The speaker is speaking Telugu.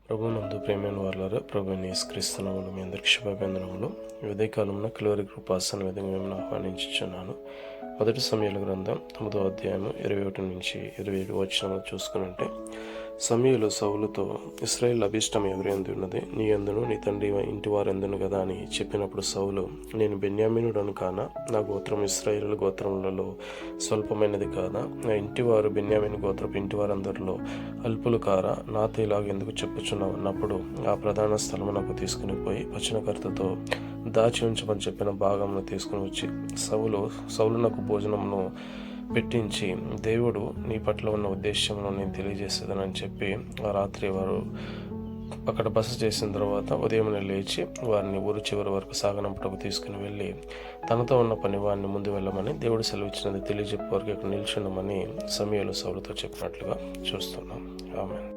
ప్రభునందు ప్రేమైన వారులారా, ప్రభుని యేసుక్రీస్తునామమున మీ అందరికీ శుభాభివందనములు. ఈ ఉదయకాలమున కలువరి కృపాసన విధంగా మిమ్మల్ని ఆహ్వానించుచున్నాను. మొదటి సమూయేలు గ్రంథం 9వ అధ్యాయం 21 నుంచి 27 వచనములు చూసుకునంటే, సమూయేలు సౌలుతో, ఇశ్రాయేలు అభిష్టం ఎవరి యందు ఉన్నది? నీ యందును నీ తండ్రి ఇంటి వారెందును కదా అని చెప్పినప్పుడు సౌలు, నేను బెన్యామీనుడను కానా? నా గోత్రం ఇశ్రాయేలు గోత్రములలో స్వల్పమైనది కాదా? నా ఇంటివారు బెన్యామీను గోత్రపు ఇంటివారందరిలో అల్పులు కారా? నాతో ఇలాగ ఎందుకు చెప్పుచున్నావు అన్నప్పుడు, ఆ ప్రధాన స్థలము నాకు తీసుకుని పోయి వచనకర్తతో దాచి ఉంచమని చెప్పిన భాగమును తీసుకుని వచ్చి సౌలు నాకు భోజనమును పెట్టించి, దేవుడు నీ పట్ల ఉన్న ఉద్దేశంలో నేను తెలియజేసేదనని చెప్పి, ఆ రాత్రి వారు అక్కడ బస చేసిన తర్వాత ఉదయం లేచి వారిని ఊరు చివరి వరకు సాగనంపుటకు తీసుకుని వెళ్ళి, తనతో ఉన్న పని వారిని ముందు వెళ్ళమని దేవుడు సెలవిచ్చినది తెలియజెప్పే వరకు ఇక్కడ నిల్చుండమని సమూయేలు సౌలుతో చెప్పినట్లుగా చూస్తున్నాం. ఆమేన్.